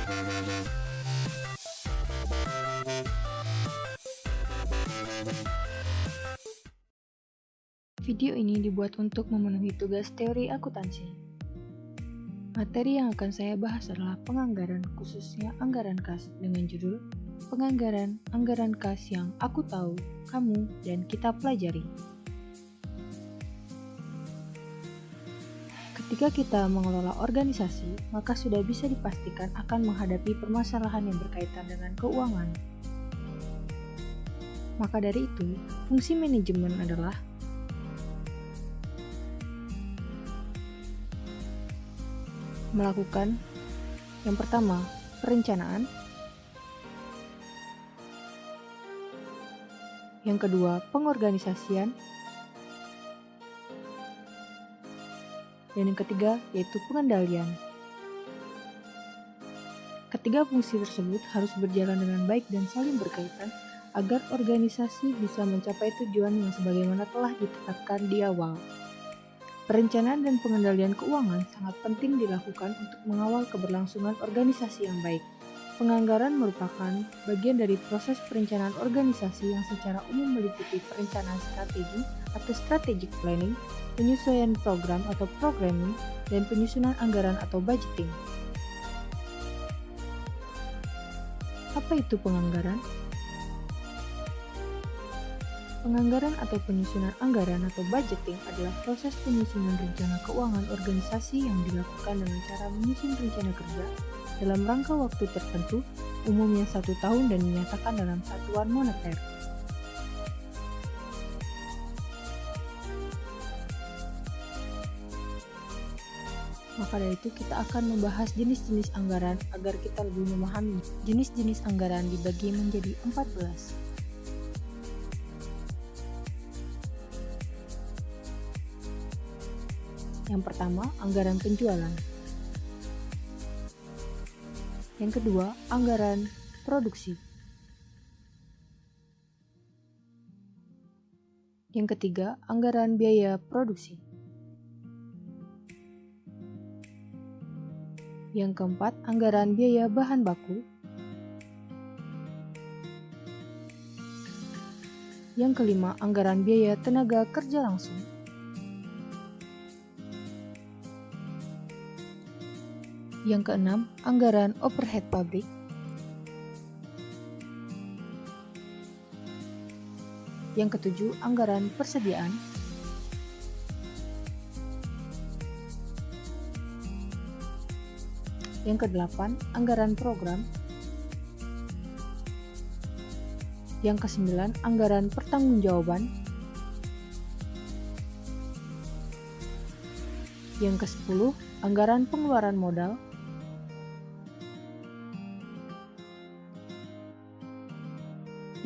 Video ini dibuat untuk memenuhi tugas teori akuntansi. Materi yang akan saya bahas adalah penganggaran, khususnya anggaran kas, dengan judul Penganggaran Anggaran Kas yang Aku Tahu, Kamu, dan Kita Pelajari. Ketika kita mengelola organisasi, maka sudah bisa dipastikan akan menghadapi permasalahan yang berkaitan dengan keuangan. Maka dari itu, fungsi manajemen adalah melakukan yang pertama, perencanaan, yang kedua, pengorganisasian, dan yang ketiga yaitu pengendalian. Ketiga fungsi tersebut harus berjalan dengan baik dan saling berkaitan agar organisasi bisa mencapai tujuan yang sebagaimana telah ditetapkan di awal. Perencanaan dan pengendalian keuangan sangat penting dilakukan untuk mengawal keberlangsungan organisasi yang baik. Penganggaran merupakan bagian dari proses perencanaan organisasi yang secara umum meliputi perencanaan strategi atau strategic planning, penyesuaian program atau programming, dan penyusunan anggaran atau budgeting. Apa itu penganggaran? Penganggaran atau penyusunan anggaran atau budgeting adalah proses penyusunan rencana keuangan organisasi yang dilakukan dengan cara menyusun rencana kerja dalam rangka waktu tertentu, umumnya 1 tahun dan dinyatakan dalam satuan moneter. Maka dari itu kita akan membahas jenis-jenis anggaran agar kita lebih memahami. Jenis-jenis anggaran dibagi menjadi 14. Yang pertama, anggaran penjualan. Yang kedua, anggaran produksi. Yang ketiga, anggaran biaya produksi. Yang keempat, anggaran biaya bahan baku. Yang kelima, anggaran biaya tenaga kerja langsung. Yang keenam, anggaran overhead pabrik. Yang ketujuh, anggaran persediaan. Yang kedelapan, anggaran program. Yang kesembilan, anggaran pertanggungjawaban. Yang kesepuluh, anggaran pengeluaran modal.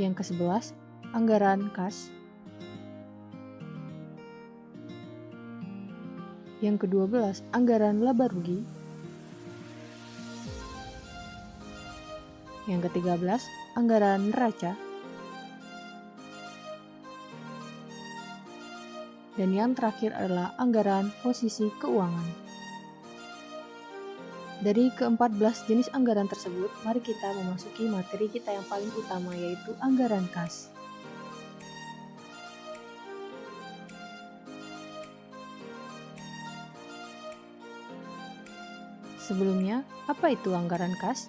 Yang ke-11, anggaran kas. Yang ke-12, anggaran laba rugi. Yang ke-13, anggaran neraca. Dan yang terakhir adalah anggaran posisi keuangan. Dari ke-14 jenis anggaran tersebut, mari kita memasuki materi kita yang paling utama, yaitu anggaran kas. Sebelumnya, apa itu anggaran kas?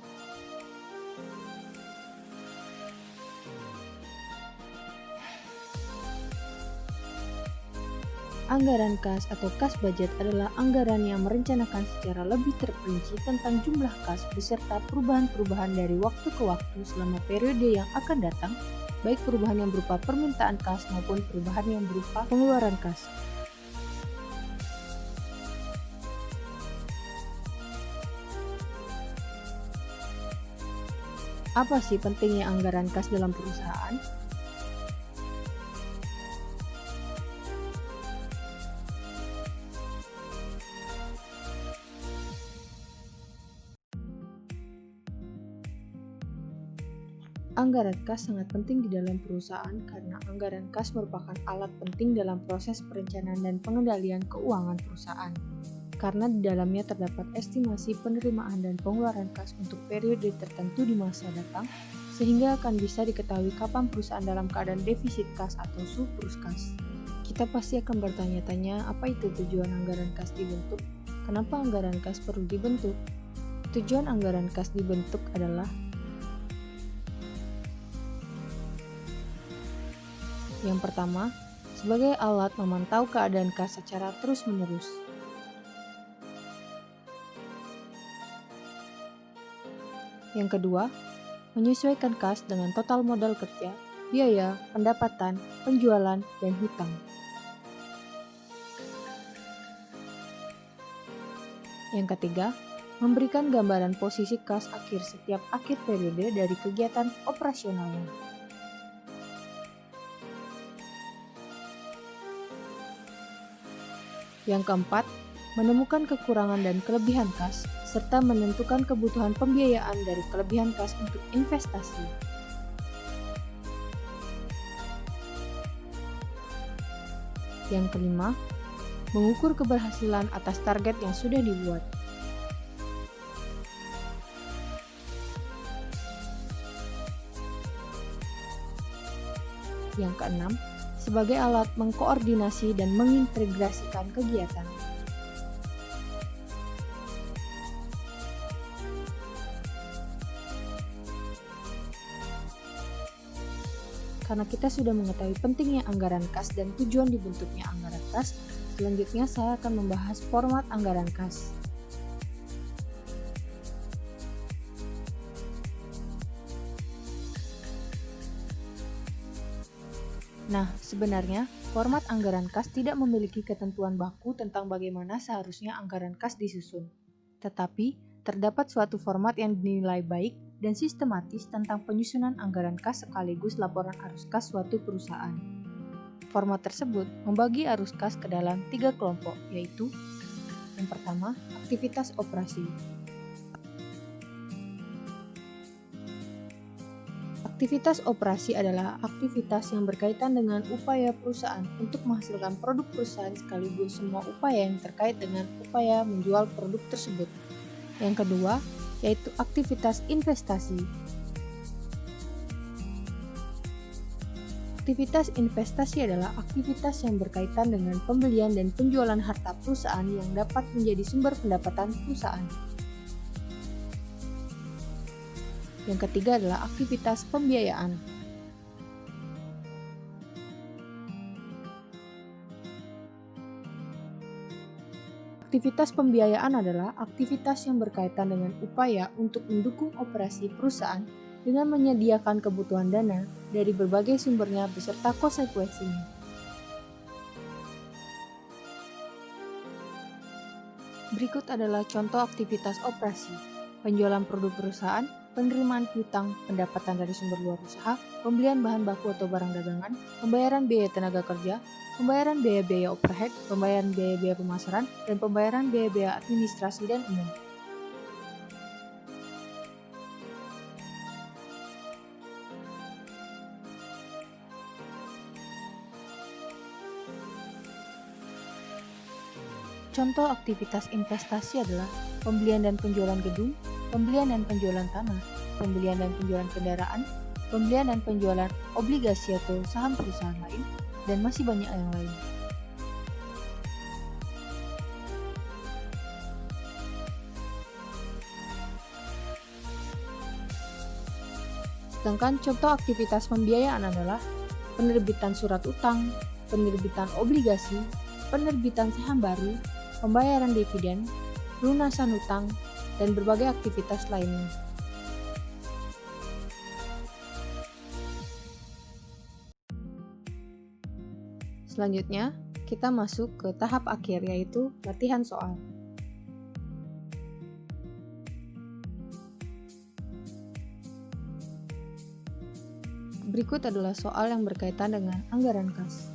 Anggaran kas atau kas budget adalah anggaran yang merencanakan secara lebih terperinci tentang jumlah kas beserta perubahan-perubahan dari waktu ke waktu selama periode yang akan datang, baik perubahan yang berupa permintaan kas maupun perubahan yang berupa pengeluaran kas. Apa sih pentingnya anggaran kas dalam perusahaan? Anggaran kas sangat penting di dalam perusahaan karena anggaran kas merupakan alat penting dalam proses perencanaan dan pengendalian keuangan perusahaan. karena di dalamnya terdapat estimasi penerimaan dan pengeluaran kas untuk periode tertentu di masa datang, sehingga akan bisa diketahui kapan perusahaan dalam keadaan defisit kas atau surplus kas. Kita pasti akan bertanya-tanya, apa itu tujuan anggaran kas dibentuk? Kenapa anggaran kas perlu dibentuk? Tujuan anggaran kas dibentuk adalah yang pertama, sebagai alat memantau keadaan kas secara terus-menerus. Yang kedua, menyesuaikan kas dengan total modal kerja, biaya, pendapatan, penjualan, dan hutang. Yang ketiga, memberikan gambaran posisi kas akhir setiap akhir periode dari kegiatan operasionalnya. Yang keempat, menemukan kekurangan dan kelebihan kas, serta menentukan kebutuhan pembiayaan dari kelebihan kas untuk investasi. Yang kelima, mengukur keberhasilan atas target yang sudah dibuat. Yang keenam, sebagai alat mengkoordinasi dan mengintegrasikan kegiatan. Karena kita sudah mengetahui pentingnya anggaran kas dan tujuan dibentuknya anggaran kas, selanjutnya saya akan membahas format anggaran kas. Nah, sebenarnya format anggaran kas tidak memiliki ketentuan baku tentang bagaimana seharusnya anggaran kas disusun. Tetapi, terdapat suatu format yang dinilai baik dan sistematis tentang penyusunan anggaran kas sekaligus laporan arus kas suatu perusahaan. Format tersebut membagi arus kas ke dalam 3 kelompok, yaitu yang pertama, aktivitas operasi. Aktivitas operasi adalah aktivitas yang berkaitan dengan upaya perusahaan untuk menghasilkan produk perusahaan sekaligus semua upaya yang terkait dengan upaya menjual produk tersebut. Yang kedua, yaitu aktivitas investasi. Aktivitas investasi adalah aktivitas yang berkaitan dengan pembelian dan penjualan harta perusahaan yang dapat menjadi sumber pendapatan perusahaan. Yang ketiga adalah aktivitas pembiayaan. Aktivitas pembiayaan adalah aktivitas yang berkaitan dengan upaya untuk mendukung operasi perusahaan dengan menyediakan kebutuhan dana dari berbagai sumbernya beserta konsekuensinya. Berikut adalah contoh aktivitas operasi: penjualan produk perusahaan, penerimaan piutang, pendapatan dari sumber luar usaha, pembelian bahan baku atau barang dagangan, pembayaran biaya tenaga kerja, pembayaran biaya-biaya overhead, pembayaran biaya-biaya pemasaran, dan pembayaran biaya-biaya administrasi dan umum. Contoh aktivitas investasi adalah pembelian dan penjualan gedung, pembelian dan penjualan tanah, pembelian dan penjualan kendaraan, pembelian dan penjualan obligasi atau saham perusahaan lain, dan masih banyak yang lain. Sedangkan contoh aktivitas pembiayaan adalah penerbitan surat utang, penerbitan obligasi, penerbitan saham baru, pembayaran dividen, lunasan hutang, dan berbagai aktivitas lainnya. Selanjutnya, kita masuk ke tahap akhir, yaitu latihan soal. Berikut adalah soal yang berkaitan dengan anggaran kas.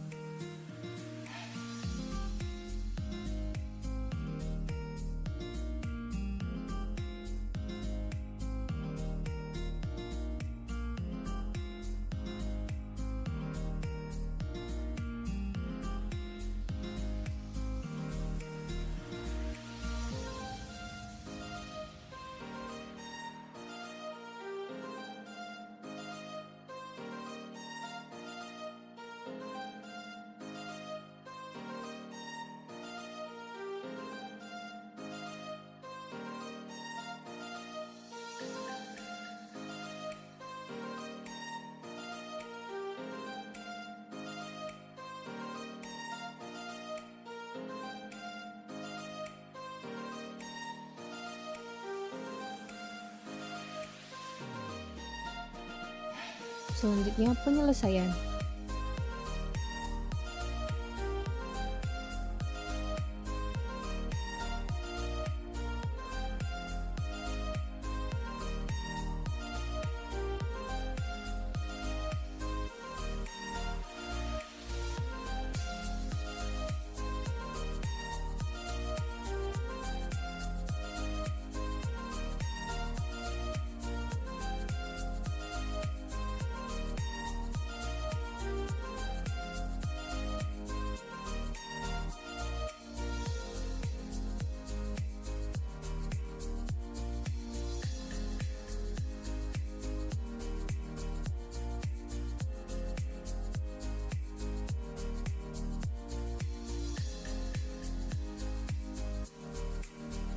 selanjutnya penyelesaian.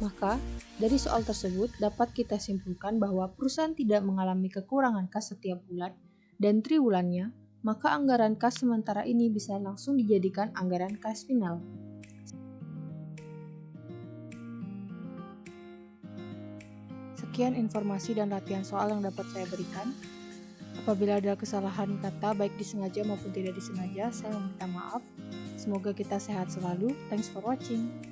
Maka, dari soal tersebut dapat kita simpulkan bahwa perusahaan tidak mengalami kekurangan kas setiap bulan dan triwulannya, maka anggaran kas sementara ini bisa langsung dijadikan anggaran kas final. Sekian informasi dan latihan soal yang dapat saya berikan. Apabila ada kesalahan kata baik disengaja maupun tidak disengaja, saya meminta maaf. Semoga kita sehat selalu. Thanks for watching.